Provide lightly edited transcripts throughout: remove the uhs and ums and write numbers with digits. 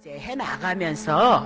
이제 해나가면서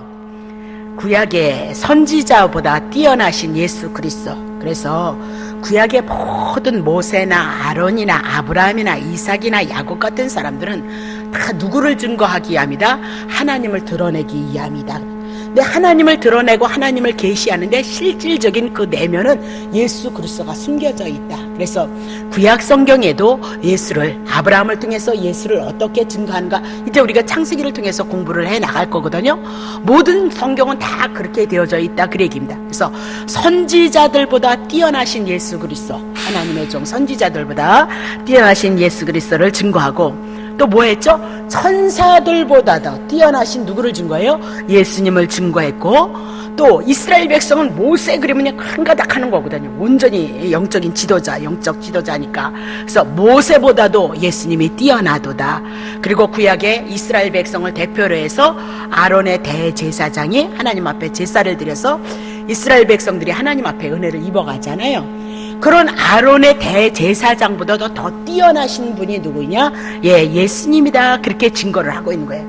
구약의 선지자보다 뛰어나신 예수 그리스도, 그래서 구약의 모든 모세나 아론이나 아브라함이나 이삭이나 야곱 같은 사람들은 다 누구를 증거하기 위함이다? 하나님을 드러내기 위함이다. 근데 하나님을 드러내고 하나님을 계시하는데 실질적인 그 내면은 예수 그리스도가 숨겨져 있다. 그래서 구약 성경에도 예수를, 아브라함을 통해서 예수를 어떻게 증거하는가, 이제 우리가 창세기를 통해서 공부를 해 나갈 거거든요. 모든 성경은 다 그렇게 되어져 있다, 그 얘기입니다. 그래서 선지자들보다 뛰어나신 예수 그리스도, 하나님의 종 선지자들보다 뛰어나신 예수 그리스도를 증거하고, 또 뭐 했죠? 천사들보다 더 뛰어나신 누구를 증거해요? 예수님을 증거했고, 또 이스라엘 백성은 모세 그리면 한가닥 하는 거거든요. 온전히 영적인 지도자, 영적 지도자니까. 그래서 모세보다도 예수님이 뛰어나도다. 그리고 구약의 이스라엘 백성을 대표로 해서 아론의 대제사장이 하나님 앞에 제사를 드려서 이스라엘 백성들이 하나님 앞에 은혜를 입어가잖아요. 그런 아론의 대제사장보다도 더 뛰어나신 분이 누구냐? 예수님이다. 그렇게 증거를 하고 있는 거예요.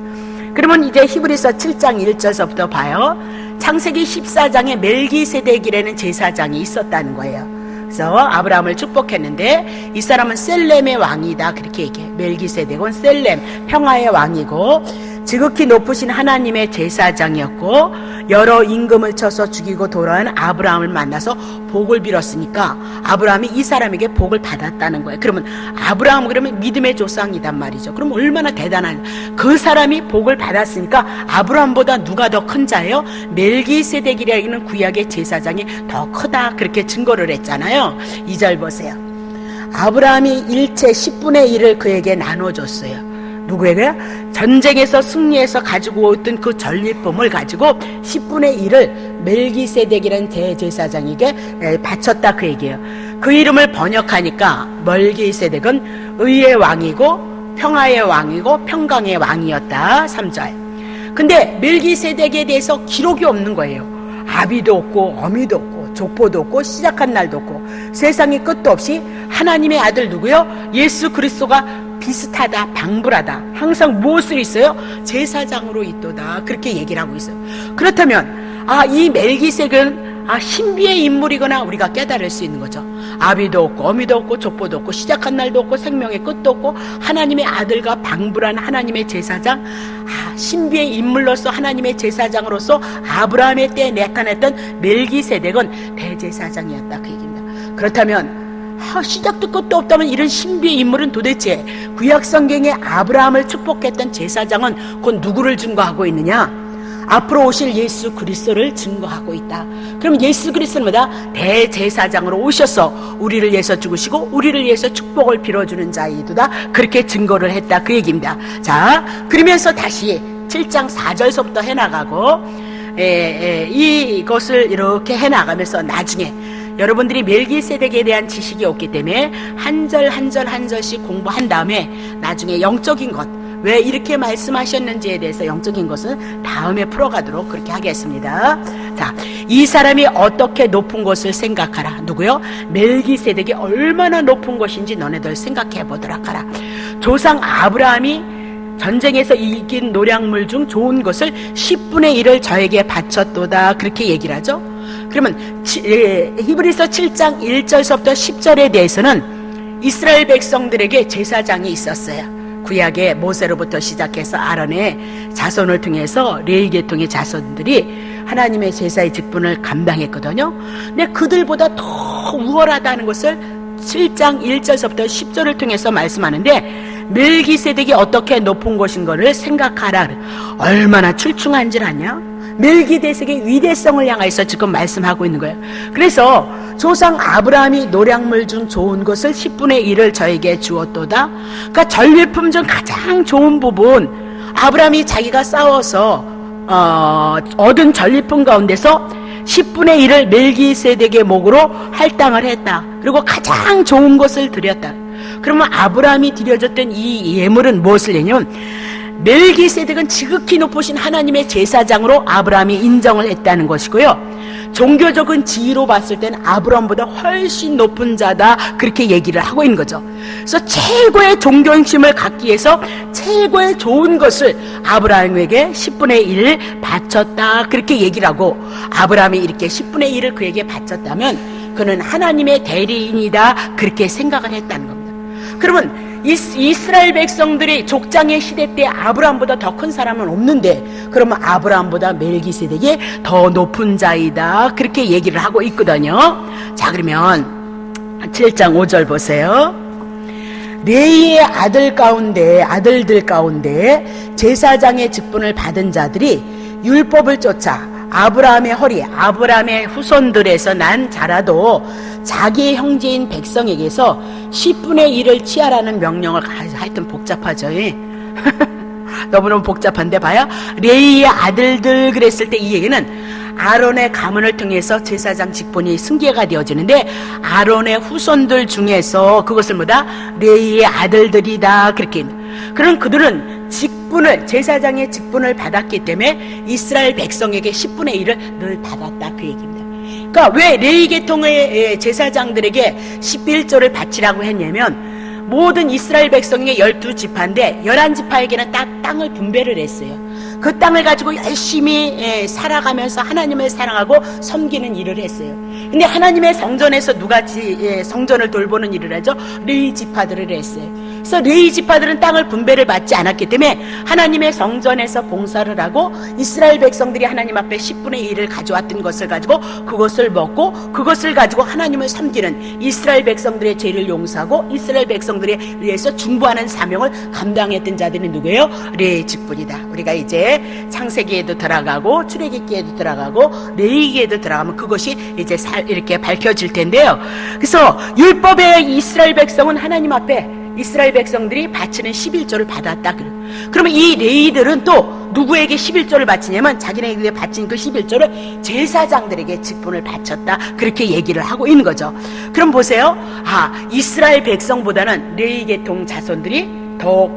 그러면 이제 히브리서 7장 1절서부터 봐요. 창세기 14장에 멜기세덱이라는 제사장이 있었다는 거예요. 그래서 아브라함을 축복했는데 이 사람은 셀렘의 왕이다, 그렇게 얘기해요. 멜기세덱은 셀렘, 평화의 왕이고 지극히 높으신 하나님의 제사장이었고, 여러 임금을 쳐서 죽이고 돌아온 아브라함을 만나서 복을 빌었으니까 아브라함이 이 사람에게 복을 받았다는 거예요. 그러면 아브라함은 그러면 믿음의 조상이단 말이죠. 그럼 얼마나 대단한, 그 사람이 복을 받았으니까 아브라함보다 누가 더 큰 자예요? 멜기세덱이라는 구약의 제사장이 더 크다, 그렇게 증거를 했잖아요. 2절 보세요. 아브라함이 일체 10분의 1을 그에게 나눠줬어요. 누구에게? 전쟁에서 승리해서 가지고 오던 그 전리품을 가지고 10분의 1을 멜기세덱이라는 대제사장에게 바쳤다, 그 얘기예요. 그 이름을 번역하니까 멜기세덱은 의의 왕이고 평화의 왕이고 평강의 왕이었다, 3절. 근데 멜기세덱에 대해서 기록이 없는 거예요. 아비도 없고 어미도 없고 족보도 없고 시작한 날도 없고 세상에 끝도 없이 하나님의 아들 누구요? 예수 그리스도가 비슷하다, 방불하다, 항상 무엇을 있어요? 제사장으로 있도다, 그렇게 얘기를 하고 있어요. 그렇다면 이 멜기세덱은 신비의 인물이거나 우리가 깨달을 수 있는 거죠. 아비도 없고 어미도 없고 족보도 없고 시작한 날도 없고 생명의 끝도 없고 하나님의 아들과 방불한 하나님의 제사장, 신비의 인물로서 하나님의 제사장으로서 아브라함의 때에 나타났던 멜기세덱은 대제사장이었다, 그 얘기입니다. 그렇다면 시작도 끝도 없다면 이런 신비의 인물은 도대체 구약 성경에 아브라함을 축복했던 제사장은 곧 누구를 증거하고 있느냐? 앞으로 오실 예수 그리스도를 증거하고 있다. 그럼 예수 그리스도는 뭐다? 대제사장으로 오셔서 우리를 위해서 죽으시고 우리를 위해서 축복을 빌어주는 자이도다, 그렇게 증거를 했다, 그 얘기입니다. 자, 그러면서 다시 7장 4절서부터 해나가고 이것을 이렇게 해나가면서 나중에 여러분들이 멜기세덱에 대한 지식이 없기 때문에 한 절 한 절 한 절씩 공부한 다음에 나중에 영적인 것, 왜 이렇게 말씀하셨는지에 대해서 영적인 것은 다음에 풀어가도록 그렇게 하겠습니다. 자, 이 사람이 어떻게 높은 것을 생각하라. 누구요? 멜기세덱이 얼마나 높은 것인지 너네들 생각해 보도록 하라. 조상 아브라함이 전쟁에서 이긴 노량물 중 좋은 것을 10분의 1을 저에게 바쳤도다, 그렇게 얘기를 하죠. 그러면 히브리서 7장 1절서부터 10절에 대해서는 이스라엘 백성들에게 제사장이 있었어요. 구약의 모세로부터 시작해서 아론의 자손을 통해서 레위 계통의 자손들이 하나님의 제사의 직분을 감당했거든요. 근데 그들보다 더 우월하다는 것을 7장 1절서부터 10절을 통해서 말씀하는데, 멜기세덱이 어떻게 높은 것인 것을 생각하라. 얼마나 출중한 줄 아냐? 멜기세덱의 위대성을 향해서 지금 말씀하고 있는 거예요. 그래서 조상 아브라함이 노량물 중 좋은 것을 10분의 1을 저에게 주었도다. 그러니까 전리품 중 가장 좋은 부분, 아브라함이 자기가 싸워서 얻은 전리품 가운데서 10분의 1을 멜기세덱의 목으로 할당을 했다. 그리고 가장 좋은 것을 드렸다. 그러면 아브라함이 드려줬던 이 예물은 무엇을 내냐면, 멜기세덱은 지극히 높으신 하나님의 제사장으로 아브라함이 인정을 했다는 것이고요. 종교적인 지위로 봤을 때는 아브라함보다 훨씬 높은 자다, 그렇게 얘기를 하고 있는 거죠. 그래서 최고의 존경심을 갖기 위해서 최고의 좋은 것을 아브라함에게 10분의 1 바쳤다, 그렇게 얘기를 하고, 아브라함이 이렇게 10분의 1을 그에게 바쳤다면 그는 하나님의 대리인이다, 그렇게 생각을 했다는 겁니다. 그러면 이스라엘 백성들이 족장의 시대 때 아브라함보다 더 큰 사람은 없는데, 그러면 아브라함보다 멜기세덱이 더 높은 자이다, 그렇게 얘기를 하고 있거든요. 자, 그러면 7장 5절 보세요. 레위의 아들들 가운데 제사장의 직분을 받은 자들이 율법을 쫓아 아브라함의 허리, 아브라함의 후손들에서 난 자라도 자기의 형제인 백성에게서 10분의 1을 취하라는 명령을, 하여튼 복잡하죠. 너무너무 복잡한데 봐요. 레위의 아들들 그랬을 때 이 얘기는 아론의 가문을 통해서 제사장 직분이 승계가 되어지는데, 아론의 후손들 중에서 그것을 뭐다? 레위의 아들들이다, 그렇게. 그런 그들은 제사장의 직분을 받았기 때문에 이스라엘 백성에게 10분의 1을 늘 받았다, 그 얘기입니다. 그러니까 왜 레위 계통의 제사장들에게 11조를 바치라고 했냐면, 모든 이스라엘 백성에게 12지파인데 11지파에게는 땅을 분배를 했어요. 그 땅을 가지고 열심히 살아가면서 하나님을 사랑하고 섬기는 일을 했어요. 근데 하나님의 성전에서 누가 성전을 돌보는 일을 하죠? 레위 지파들을 했어요. 그래서 레위 지파들은 땅을 분배를 받지 않았기 때문에 하나님의 성전에서 봉사를 하고, 이스라엘 백성들이 하나님 앞에 10분의 1을 가져왔던 것을 가지고 그것을 먹고, 그것을 가지고 하나님을 섬기는, 이스라엘 백성들의 죄를 용서하고 이스라엘 백성들에 의해서 중보하는 사명을 감당했던 자들이 누구예요? 레위 직분이다. 우리가 이제 창세기에도 들어가고 출애굽기에도 들어가고 레위기에도 들어가면 그것이 이제 이렇게 밝혀질 텐데요. 그래서 율법의 이스라엘 백성은 하나님 앞에 이스라엘 백성들이 바치는 11조를 받았다. 그러면 이 레위들은 또 누구에게 11조를 바치냐면, 자기네에게 바친 그 11조를 제사장들에게 직분을 바쳤다, 그렇게 얘기를 하고 있는 거죠. 그럼 보세요. 이스라엘 백성보다는 레위 계통 자손들이 더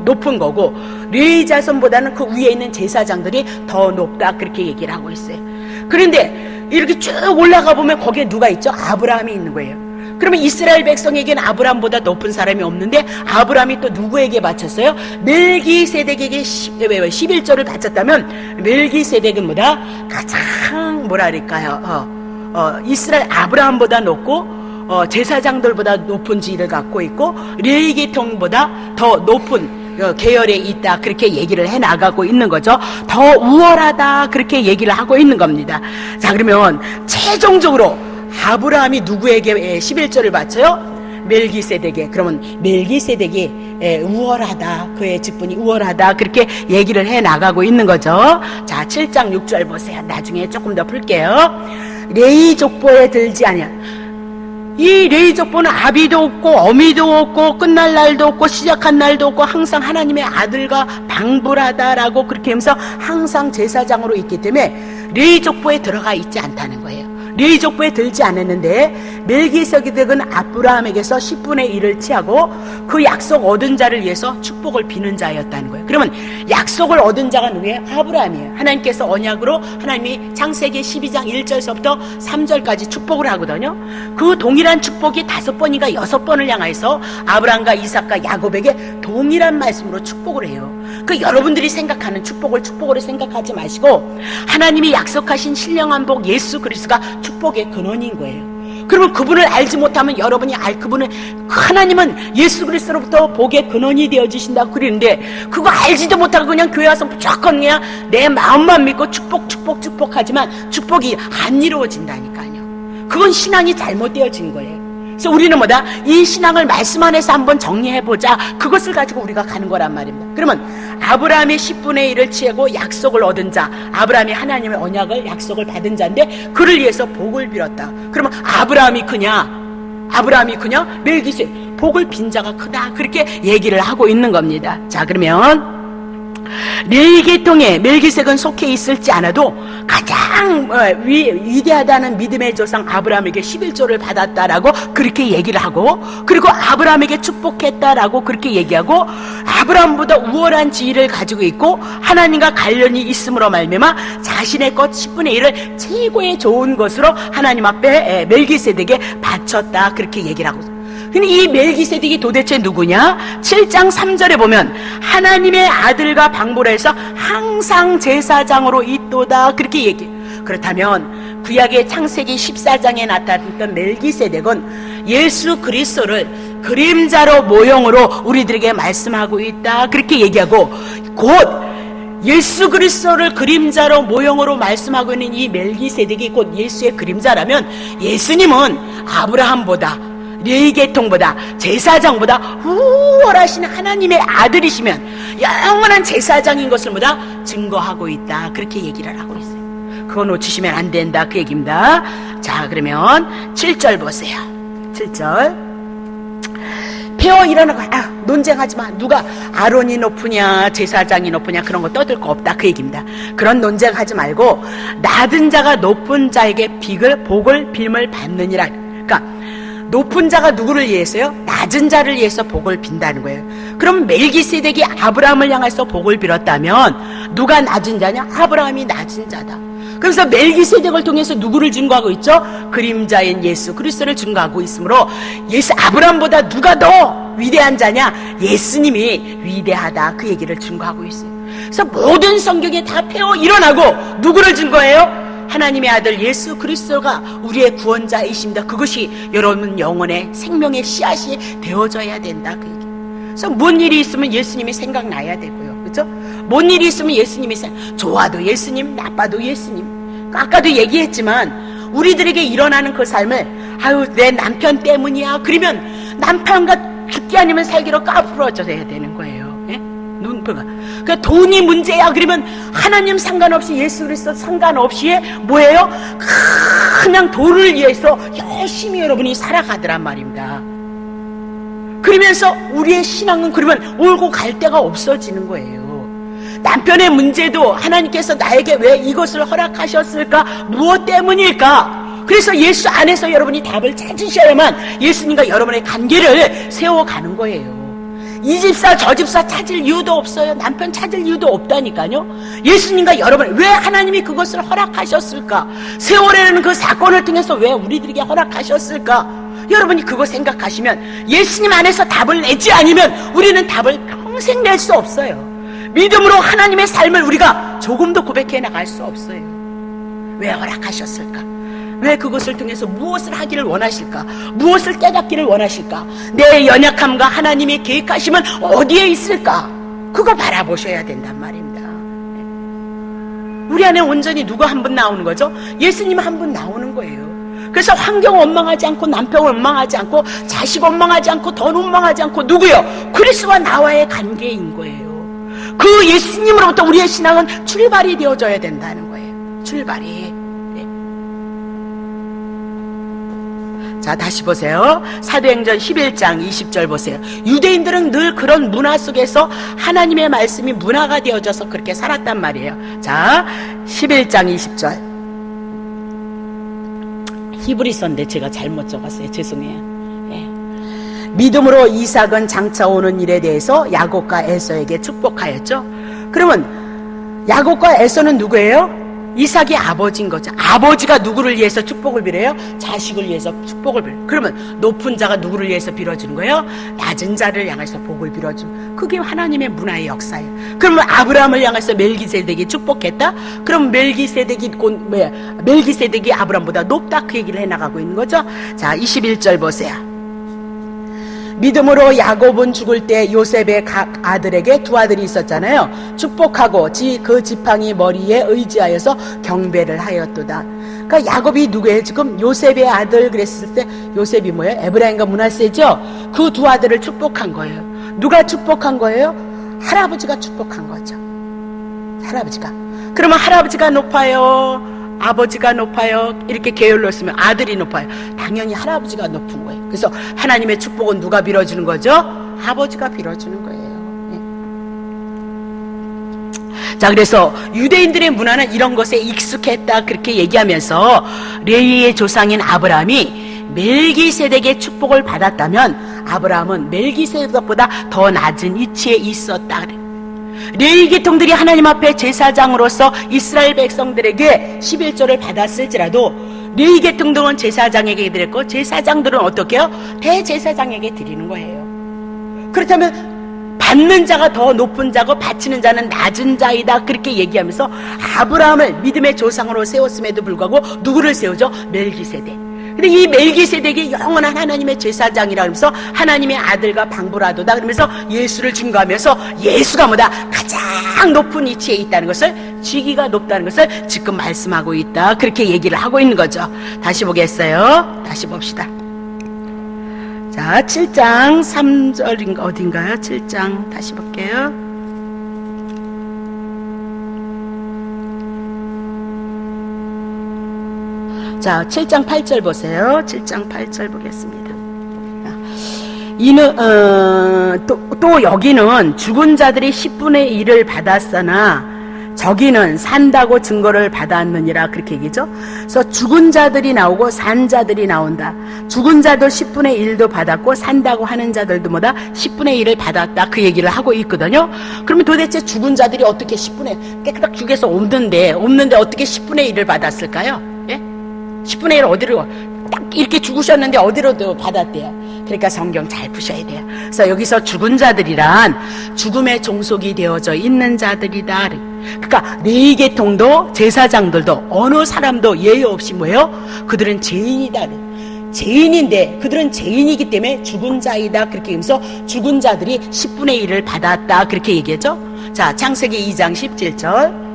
높은 거고, 레위 자손보다는 그 위에 있는 제사장들이 더 높다, 그렇게 얘기를 하고 있어요. 그런데 이렇게 쭉 올라가 보면 거기에 누가 있죠? 아브라함이 있는 거예요. 그러면 이스라엘 백성에게는 아브라함보다 높은 사람이 없는데, 아브라함이 또 누구에게 바쳤어요? 멜기세덱에게 11조를 바쳤다면, 멜기세덱은 뭐다? 가장 뭐라 그럴까요? 이스라엘 아브라함보다 높고 제사장들보다 높은 지위를 갖고 있고, 레위 계통보다 더 높은 계열에 있다, 그렇게 얘기를 해 나가고 있는 거죠. 더 우월하다, 그렇게 얘기를 하고 있는 겁니다. 자, 그러면 최종적으로 아브라함이 누구에게 11조를 바쳐요? 멜기세덱에. 그러면 멜기세덱이 우월하다, 그의 직분이 우월하다, 그렇게 얘기를 해 나가고 있는 거죠. 자, 7장 6절 보세요. 나중에 조금 더 풀게요. 레위 족보에 들지 아니하. 이 레위 족보는 아비도 없고 어미도 없고 끝날 날도 없고 시작한 날도 없고 항상 하나님의 아들과 방불하다라고 그렇게 하면서 항상 제사장으로 있기 때문에 레위 족보에 들어가 있지 않다는 거예요. 레위 족보에 들지 않았는데, 멜기세덱은 아브라함에게서 10분의 1을 취하고 그 약속 얻은 자를 위해서 축복을 비는 자였다는 거예요. 그러면 약속을 얻은 자가 누구예요? 아브라함이에요. 하나님께서 언약으로 하나님이 창세기 12장 1절서부터 3절까지 축복을 하거든요. 그 동일한 축복이 5번인가 6번을 향해서 아브라함과 이삭과 야곱에게 동일한 말씀으로 축복을 해요. 그 여러분들이 생각하는 축복으로 생각하지 마시고, 하나님이 약속하신 신령한 복 예수 그리스도가 축복의 근원인 거예요. 그러면 그분을 알지 못하면 여러분이 하나님은 예수 그리스도로부터 복의 근원이 되어지신다고 그러는데, 그거 알지도 못하고 그냥 교회 와서 무조건 그냥 내 마음만 믿고 축복하지만 축복이 안 이루어진다니까요. 그건 신앙이 잘못되어진 거예요. 그래서 우리는 뭐다? 이 신앙을 말씀 안에서 한번 정리해보자, 그것을 가지고 우리가 가는 거란 말입니다. 그러면 아브라함의 10분의 1을 취하고 약속을 얻은 자, 아브라함이 하나님의 언약을 약속을 받은 자인데 그를 위해서 복을 빌었다. 그러면 아브라함이 크냐 멜기세덱, 복을 빈 자가 크다, 그렇게 얘기를 하고 있는 겁니다. 자, 그러면 레위 계통에 멜기세덱은 속해 있을지 않아도 가장 위대하다는 믿음의 조상 아브라함에게 11조를 받았다라고 그렇게 얘기를 하고, 그리고 아브라함에게 축복했다라고 그렇게 얘기하고, 아브라함보다 우월한 지위를 가지고 있고 하나님과 관련이 있음으로 말미암아 자신의 것 10분의 1을 최고의 좋은 것으로 하나님 앞에 멜기세덱에 바쳤다, 그렇게 얘기를 하고. 근데 이 멜기세덱이 도대체 누구냐? 7장 3절에 보면 하나님의 아들과 방보라 해서 항상 제사장으로 있도다, 그렇게 얘기해요. 그렇다면 구약의 창세기 14장에 나타났던 멜기세덱은 예수 그리스도를 그림자로 모형으로 우리들에게 말씀하고 있다, 그렇게 얘기하고, 곧 예수 그리스도를 그림자로 모형으로 말씀하고 있는 이 멜기세덱이 곧 예수의 그림자라면 예수님은 아브라함보다, 레위계통보다, 제사장보다 우월하신 하나님의 아들이시면 영원한 제사장인 것을 보다 증거하고 있다, 그렇게 얘기를 하고 있어요. 그거 놓치시면 안 된다, 그 얘기입니다. 자, 그러면 7절 보세요. 7절. 배워 일어나고, 논쟁하지 마. 누가 아론이 높으냐 제사장이 높으냐 그런 거 떠들 거 없다, 그 얘기입니다. 그런 논쟁하지 말고 낮은 자가 높은 자에게 복을 빔을 받느니라. 그러니까 높은 자가 누구를 위해서요? 낮은 자를 위해서 복을 빈다는 거예요. 그럼 멜기세덱이 아브라함을 향해서 복을 빌었다면 누가 낮은 자냐? 아브라함이 낮은 자다. 그래서 멜기세덱을 통해서 누구를 증거하고 있죠? 그림자인 예수 그리스도를 증거하고 있으므로 아브라함보다 누가 더 위대한 자냐? 예수님이 위대하다, 그 얘기를 증거하고 있어요. 그래서 모든 성경에 다 펴 일어나고 누구를 증거해요? 하나님의 아들 예수 그리스도가 우리의 구원자이십니다. 그것이 여러분 영혼의 생명의 씨앗이 되어져야 된다, 그 얘기. 그래서 뭔 일이 있으면 예수님이 생각나야 되고요, 그렇죠? 뭔 일이 있으면 예수님이 좋아도 예수님, 나빠도 예수님. 아까도 얘기했지만 우리들에게 일어나는 그 삶을 내 남편 때문이야 그러면 남편과 죽기 아니면 살기로 까불어져야 되는 거예요. 그러니까 돈이 문제야 그러면 하나님 상관없이 예수 그리스도 상관없이 뭐예요? 그냥 돈을 위해서 열심히 여러분이 살아가더란 말입니다. 그러면서 우리의 신앙은 그러면 오고 갈 데가 없어지는 거예요. 남편의 문제도 하나님께서 나에게 왜 이것을 허락하셨을까? 무엇 때문일까? 그래서 예수 안에서 여러분이 답을 찾으셔야만 예수님과 여러분의 관계를 세워가는 거예요. 이 집사 저 집사 찾을 이유도 없어요. 남편 찾을 이유도 없다니까요. 예수님과 여러분, 왜 하나님이 그것을 허락하셨을까? 세월에는 그 사건을 통해서 왜 우리들에게 허락하셨을까? 여러분이 그거 생각하시면 예수님 안에서 답을 내지 않으면 우리는 답을 평생 낼 수 없어요. 믿음으로 하나님의 삶을 우리가 조금도 고백해 나갈 수 없어요. 왜 허락하셨을까? 왜 그것을 통해서 무엇을 하기를 원하실까? 무엇을 깨닫기를 원하실까? 내 연약함과 하나님의 계획하심은 어디에 있을까? 그거 바라보셔야 된단 말입니다. 우리 안에 온전히 누가 한 분 나오는 거죠? 예수님 한 분 나오는 거예요. 그래서 환경 원망하지 않고 남편 원망하지 않고 자식 원망하지 않고 돈 원망하지 않고 누구요? 그리스도와 나와의 관계인 거예요. 그 예수님으로부터 우리의 신앙은 출발이 되어져야 된다는 거예요. 출발이. 자, 다시 보세요. 사도행전 11장 20절 보세요. 유대인들은 늘 그런 문화 속에서 하나님의 말씀이 문화가 되어져서 그렇게 살았단 말이에요. 자, 11장 20절. 히브리서인데 제가 잘못 적었어요. 죄송해요. 믿음으로 이삭은 장차 오는 일에 대해서 야곱과 에서에게 축복하였죠. 그러면 야곱과 에서는 누구예요? 이삭이 아버지인 거죠. 아버지가 누구를 위해서 축복을 빌어요? 자식을 위해서 축복을 빌어요. 그러면 높은 자가 누구를 위해서 빌어주는 거예요? 낮은 자를 향해서 복을 빌어주는, 그게 하나님의 문화의 역사예요. 그러면 아브라함을 향해서 멜기세덱이 축복했다? 그럼 멜기세덱이 아브라함보다 높다, 그 얘기를 해나가고 있는 거죠. 자, 21절 보세요. 믿음으로 야곱은 죽을 때 요셉의 각 아들에게 두 아들이 있었잖아요. 축복하고 그 지팡이 머리에 의지하여서 경배를 하였도다. 그러니까 야곱이 누구예요? 지금 요셉의 아들 그랬을 때 요셉이 뭐예요? 에브라임과 므낫세죠? 그 두 아들을 축복한 거예요. 누가 축복한 거예요? 할아버지가 축복한 거죠. 할아버지가. 그러면 할아버지가 높아요? 아버지가 높아요? 이렇게 게을러 쓰면 아들이 높아요. 당연히 할아버지가 높은 거예요. 그래서 하나님의 축복은 누가 빌어주는 거죠? 아버지가 빌어주는 거예요. 자, 그래서 유대인들의 문화는 이런 것에 익숙했다 그렇게 얘기하면서 레위의 조상인 아브라함이 멜기세덱의 축복을 받았다면 아브라함은 멜기세덱보다 더 낮은 위치에 있었다 그래. 레위 계통들이 하나님 앞에 제사장으로서 이스라엘 백성들에게 11조를 받았을지라도 레위 계통들은 제사장에게 드렸고 제사장들은 어떻게 해요? 대제사장에게 드리는 거예요. 그렇다면 받는 자가 더 높은 자고 바치는 자는 낮은 자이다 그렇게 얘기하면서 아브라함을 믿음의 조상으로 세웠음에도 불구하고 누구를 세우죠? 멜기세덱. 근데 이 멜기세덱이 영원한 하나님의 제사장이라 그러면서 하나님의 아들과 방부라도다 그러면서 예수를 증거하면서 예수가 뭐다? 가장 높은 위치에 있다는 것을, 직위가 높다는 것을 지금 말씀하고 있다 그렇게 얘기를 하고 있는 거죠. 다시 보겠어요. 다시 봅시다. 자, 7장 3절인가 어딘가요? 7장 다시 볼게요. 자, 7장 8절 보세요. 7장 8절 보겠습니다. 이는 또 여기는 죽은 자들이 10분의 1을 받았으나 저기는 산다고 증거를 받았느니라 그렇게 얘기죠. 그래서 죽은 자들이 나오고 산 자들이 나온다. 죽은 자들 10분의 1도 받았고 산다고 하는 자들도 뭐다? 10분의 1을 받았다 그 얘기를 하고 있거든요. 그러면 도대체 죽은 자들이 어떻게 10분의 깨끗하게 죽여서 없는데 어떻게 10분의 1을 받았을까요? 예? 10분의 1 어디로 딱 이렇게 죽으셨는데 어디로도 받았대요. 그러니까 성경 잘 푸셔야 돼요. 그래서 여기서 죽은 자들이란 죽음의 종속이 되어져 있는 자들이다. 그러니까 레위 계통도 제사장들도 어느 사람도 예외 없이 뭐예요? 그들은 죄인이다. 죄인인데 그들은 죄인이기 때문에 죽은 자이다 그렇게 하면서 죽은 자들이 10분의 1을 받았다 그렇게 얘기했죠. 자, 창세기 2장 17절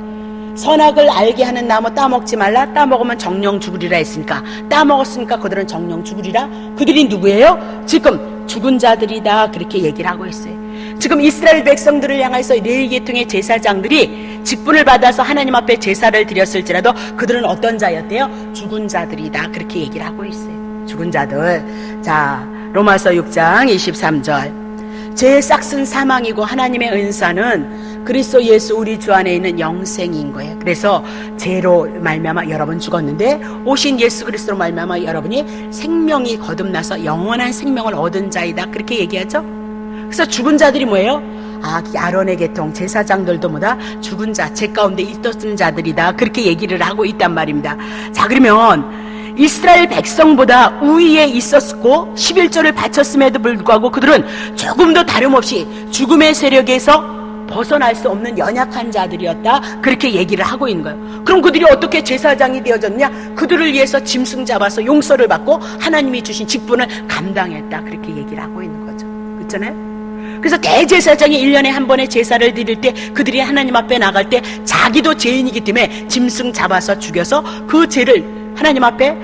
선악을 알게 하는 나무 따먹지 말라. 따먹으면 정령 죽으리라 했으니까 따먹었으니까 그들은 정령 죽으리라. 그들이 누구예요? 지금 죽은 자들이다 그렇게 얘기를 하고 있어요. 지금 이스라엘 백성들을 향해서 레위 계통의 제사장들이 직분을 받아서 하나님 앞에 제사를 드렸을지라도 그들은 어떤 자였대요? 죽은 자들이다 그렇게 얘기를 하고 있어요. 죽은 자들. 자, 로마서 6장 23절 죄의 싹은 사망이고 하나님의 은사는 그리스도 예수 우리 주 안에 있는 영생인 거예요. 그래서 죄로 말미암아 여러분 죽었는데 오신 예수 그리스도로 말미암아 여러분이 생명이 거듭나서 영원한 생명을 얻은 자이다 그렇게 얘기하죠. 그래서 죽은 자들이 뭐예요? 아론의 계통 제사장들도 뭐다? 죽은 자, 죄 가운데 있었던 자들이다 그렇게 얘기를 하고 있단 말입니다. 자, 그러면 이스라엘 백성보다 우위에 있었고 11조를 바쳤음에도 불구하고 그들은 조금도 다름없이 죽음의 세력에서 벗어날 수 없는 연약한 자들이었다 그렇게 얘기를 하고 있는 거예요. 그럼 그들이 어떻게 제사장이 되어졌냐? 그들을 위해서 짐승 잡아서 용서를 받고 하나님이 주신 직분을 감당했다 그렇게 얘기를 하고 있는 거죠. 그렇잖아요? 그래서 대제사장이 1년에 한 번의 제사를 드릴 때 그들이 하나님 앞에 나갈 때 자기도 죄인이기 때문에 짐승 잡아서 죽여서 그 죄를 하나님 앞에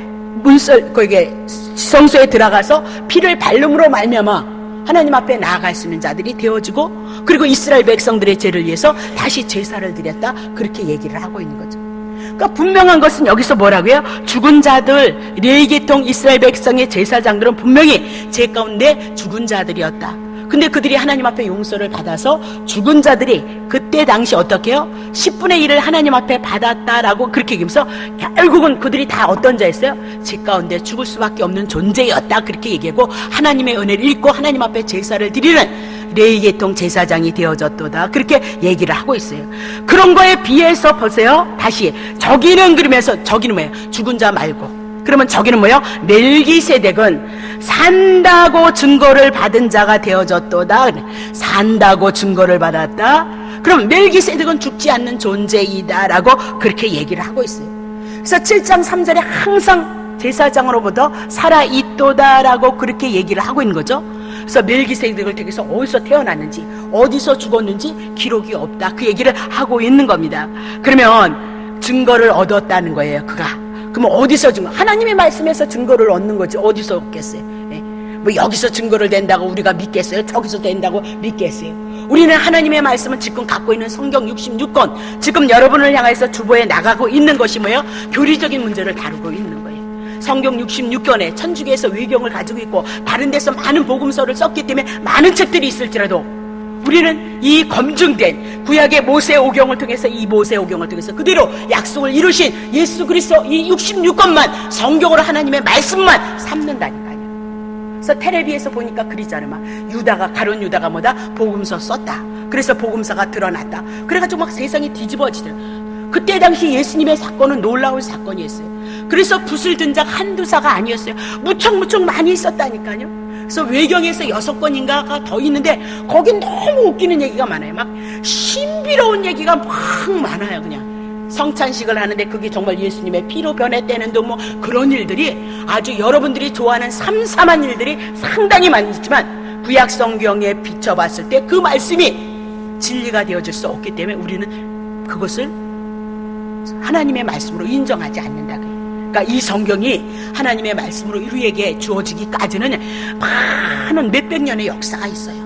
거기에 성소에 들어가서 피를 발름으로 말미암아 하나님 앞에 나아갈 수 있는 자들이 되어지고 그리고 이스라엘 백성들의 죄를 위해서 다시 제사를 드렸다 그렇게 얘기를 하고 있는 거죠. 그러니까 분명한 것은 여기서 뭐라고요? 죽은 자들, 레위 계통 이스라엘 백성의 제사장들은 분명히 죄 가운데 죽은 자들이었다. 근데 그들이 하나님 앞에 용서를 받아서 죽은 자들이 그때 당시 어떻게 해요? 10분의 1을 하나님 앞에 받았다라고 그렇게 얘기하면서 결국은 그들이 다 어떤 자였어요? 죄 가운데 죽을 수밖에 없는 존재였다 그렇게 얘기하고 하나님의 은혜를 잊고 하나님 앞에 제사를 드리는 레위 계통 제사장이 되어졌도다 그렇게 얘기를 하고 있어요. 그런 거에 비해서 보세요. 다시 저기는 그러면서 저기는 뭐예요? 죽은 자 말고 그러면 저기는 뭐예요? 멜기세덱은 산다고 증거를 받은 자가 되어졌도다. 산다고 증거를 받았다. 그럼 멜기세덱은 죽지 않는 존재이다 라고 그렇게 얘기를 하고 있어요. 그래서 7장 3절에 항상 제사장으로부터 살아있도다 라고 그렇게 얘기를 하고 있는 거죠. 그래서 멜기세덱을 통해서 어디서 태어났는지 어디서 죽었는지 기록이 없다 그 얘기를 하고 있는 겁니다. 그러면 증거를 얻었다는 거예요. 그러면 어디서 증거? 하나님의 말씀에서 증거를 얻는 거지 어디서 얻겠어요? 예? 뭐 여기서 증거를 댄다고 우리가 믿겠어요? 저기서 댄다고 믿겠어요? 우리는 하나님의 말씀을 지금 갖고 있는 성경 66권 지금 여러분을 향해서 주보에 나가고 있는 것이 뭐예요? 교리적인 문제를 다루고 있는 거예요. 성경 66권에 천주교에서 외경을 가지고 있고 다른 데서 많은 복음서를 썼기 때문에 많은 책들이 있을지라도 우리는 이 검증된 구약의 모세 오경을 통해서, 이 모세 오경을 통해서 그대로 약속을 이루신 예수 그리스도 이 66권만 성경으로 하나님의 말씀만 삼는다니까요. 그래서 텔레비에서 보니까 그리잖아. 막 유다가, 가룟 유다가 뭐다? 복음서 썼다. 그래서 복음서가 드러났다. 그래가지고 막 세상이 뒤집어지더라. 그때 당시 예수님의 사건은 놀라운 사건이었어요. 그래서 붓을 든 자가 한두사가 아니었어요. 무척 많이 있었다니까요. 그래서 외경에서 6권인가가 더 있는데 거긴 너무 웃기는 얘기가 많아요. 막 신비로운 얘기가 막 많아요. 그냥 성찬식을 하는데 그게 정말 예수님의 피로 변했다는 둥 뭐 그런 일들이, 아주 여러분들이 좋아하는 삼삼한 일들이 상당히 많지만 구약 성경에 비춰봤을 때 그 말씀이 진리가 되어질 수 없기 때문에 우리는 그것을 하나님의 말씀으로 인정하지 않는다. 그러니까 이 성경이 하나님의 말씀으로 우리에게 주어지기까지는 많은 몇백 년의 역사가 있어요.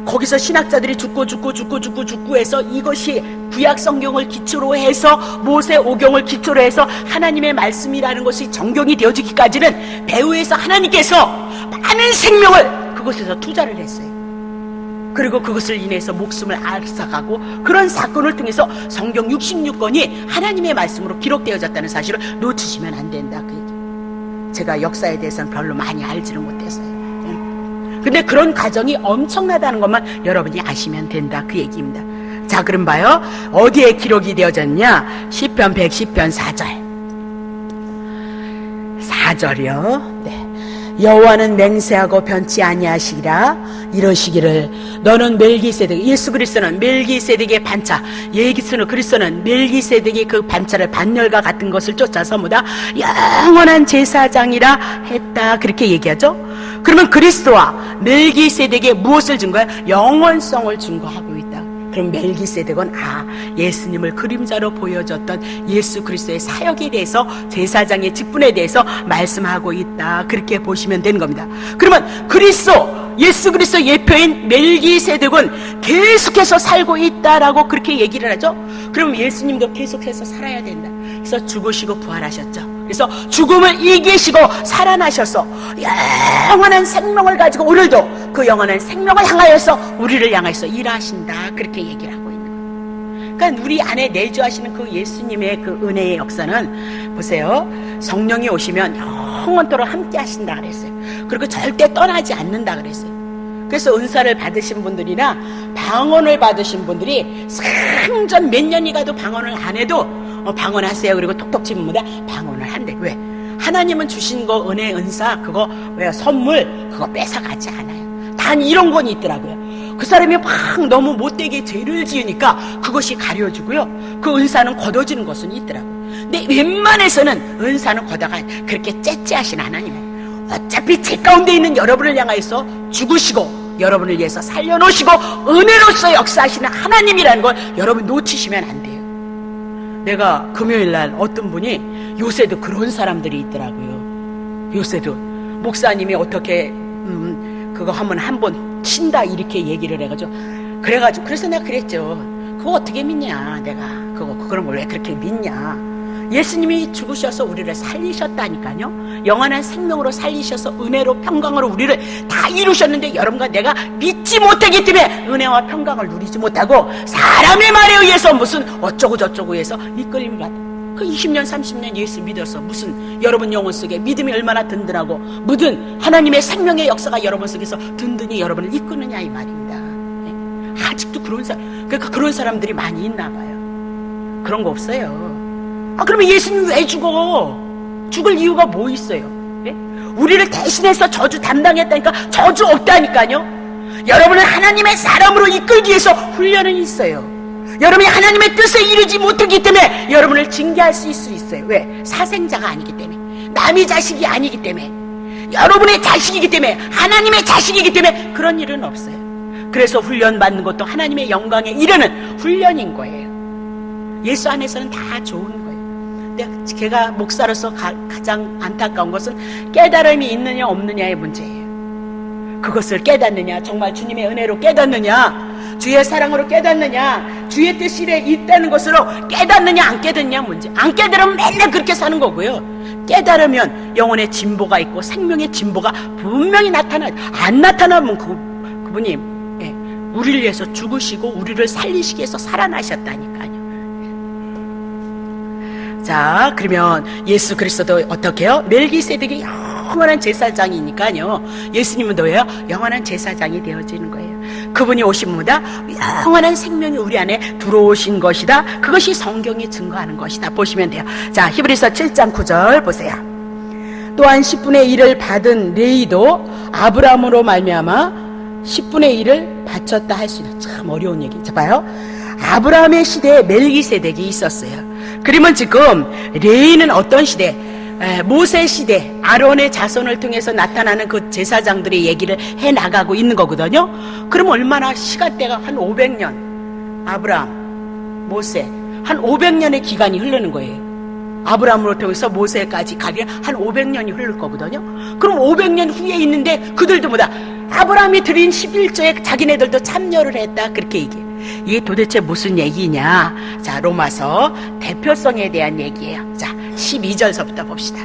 거기서 신학자들이 죽고 해서 이것이 구약 성경을 기초로 해서 모세 오경을 기초로 해서 하나님의 말씀이라는 것이 정경이 되어지기까지는 배후에서 하나님께서 많은 생명을 그곳에서 투자를 했어요. 그리고 그것을 인해서 목숨을 앗아가고, 그런 사건을 통해서 성경 66권이 하나님의 말씀으로 기록되어졌다는 사실을 놓치시면 안 된다. 그 얘기. 제가 역사에 대해서는 별로 많이 알지는 못했어요. 근데 그런 과정이 엄청나다는 것만 여러분이 아시면 된다. 그 얘기입니다. 자, 그럼 봐요. 어디에 기록이 되어졌냐? 시편 110편 4절. 4절이요. 네. 여호와는 맹세하고 변치 아니하시리라. 이러시기를 너는 멜기세덱, 예수 그리스도는 멜기세덱의 반차, 예수 그리스도는 멜기세덱의 그 반차를 반열과 같은 것을 쫓아서 뭐다? 영원한 제사장이라 했다. 그렇게 얘기하죠. 그러면 그리스도와 멜기세덱에 무엇을 증거해요? 영원성을 증거하고 있다. 그럼 멜기세덱은 예수님을 그림자로 보여줬던 예수 그리스도의 사역에 대해서, 제사장의 직분에 대해서 말씀하고 있다. 그렇게 보시면 되는 겁니다. 그러면 예수 그리스도 예표인 멜기세덱은 계속해서 살고 있다라고 그렇게 얘기를 하죠. 그럼 예수님도 계속해서 살아야 된다. 그래서 죽으시고 부활하셨죠. 그래서 죽음을 이기시고 살아나셔서 영원한 생명을 가지고 오늘도 그 영원한 생명을 향하여서 우리를 향해서 일하신다. 그렇게 얘기를 하고 있는 거예요. 그러니까 우리 안에 내주하시는 그 예수님의 그 은혜의 역사는, 보세요, 성령이 오시면 영원토록 함께 하신다 그랬어요. 그리고 절대 떠나지 않는다 그랬어요. 그래서 은사를 받으신 분들이나 방언을 받으신 분들이 생전 몇 년이 가도 방언을 안 해도 방언하세요. 그리고 톡톡 치면 뭐다? 방언을 한대. 왜? 하나님은 주신 거, 은혜, 은사, 그거 왜 선물, 그거 뺏어가지 않아요. 단 이런 건 있더라고요. 그 사람이 막 너무 못되게 죄를 지으니까 그것이 가려주고요, 그 은사는 걷어지는 것은 있더라고요. 근데 웬만해서는 은사는 걷어가 그렇게 째째하신 하나님이에요. 어차피 제 가운데 있는 여러분을 향하여서 죽으시고 여러분을 위해서 살려놓으시고 은혜로서 역사하시는 하나님이라는 걸 여러분 놓치시면 안 돼요. 내가 금요일날 어떤 분이, 요새도 그런 사람들이 있더라고요. 요새도 목사님이 어떻게 그거 하면 한 번 친다 이렇게 얘기를 해가지고, 그래서 내가 그랬죠. 그거 어떻게 믿냐, 내가 그런 걸 왜 그렇게 믿냐. 예수님이 죽으셔서 우리를 살리셨다니까요. 영원한 생명으로 살리셔서 은혜로 평강으로 우리를 다 이루셨는데, 여러분과 내가 믿지 못하기 때문에 은혜와 평강을 누리지 못하고 사람의 말에 의해서 무슨 어쩌고 저쩌고 해서 이끌림을 받아. 그 20년 30년 예수 믿어서 무슨 여러분 영혼 속에 믿음이 얼마나 든든하고 묻은 하나님의 생명의 역사가 여러분 속에서 든든히 여러분을 이끄느냐 이 말입니다. 네? 아직도 그러니까 그런 사람들이 많이 있나 봐요. 그런 거 없어요. 그러면 예수님 왜 죽어? 죽을 이유가 뭐 있어요? 네? 우리를 대신해서 저주 담당했다니까. 저주 없다니까요. 여러분을 하나님의 사람으로 이끌기 위해서 훈련은 있어요. 여러분이 하나님의 뜻에 이르지 못하기 때문에 여러분을 징계할 수 있어요. 왜? 사생자가 아니기 때문에, 남의 자식이 아니기 때문에, 여러분의 자식이기 때문에, 하나님의 자식이기 때문에 그런 일은 없어요. 그래서 훈련받는 것도 하나님의 영광에 이르는 훈련인 거예요. 예수 안에서는 다 좋은 거예요. 근데 제가 목사로서 가장 안타까운 것은 깨달음이 있느냐 없느냐의 문제예요. 그것을 깨닫느냐, 정말 주님의 은혜로 깨닫느냐, 주의 사랑으로 깨닫느냐, 주의 뜻이 있다는 것으로 깨닫느냐 안 깨닫느냐 문제. 안 깨달으면 맨날 그렇게 사는 거고요. 깨달으면 영혼의 진보가 있고 생명의 진보가 분명히 나타나요. 안 나타나면 그분이 우리를 위해서 죽으시고 우리를 살리시기 위해서 살아나셨다니까요. 자, 그러면 예수 그리스도도 어떻게 해요? 멜기세덱이 영원한 제사장이니까요. 예수님은 뭐예요? 영원한 제사장이 되어지는 거예요. 그분이 오심보다 영원한 생명이 우리 안에 들어오신 것이다. 그것이 성경이 증거하는 것이다. 보시면 돼요. 자, 히브리서 7장 9절 보세요. 또한 10분의 1을 받은 레위도 아브라함으로 말미암아 10분의 1을 바쳤다 할 수 있는, 참 어려운 얘기. 자, 봐요. 아브라함의 시대에 멜기세덱이 있었어요. 그러면 지금 레위는 어떤 시대? 모세 시대, 아론의 자손을 통해서 나타나는 그 제사장들의 얘기를 해나가고 있는 거거든요. 그럼 얼마나 시간대가 한 500년, 아브라함, 모세, 한 500년의 기간이 흐르는 거예요. 아브라함으로 통해서 모세까지 가기에 한 500년이 흐를 거거든요. 그럼 500년 후에 있는데 그들도 뭐다? 아브라함이 드린 11조에 자기네들도 참여를 했다. 그렇게 얘기해요. 이게 도대체 무슨 얘기냐? 자, 로마서 대표성에 대한 얘기예요. 자, 12절서부터 봅시다.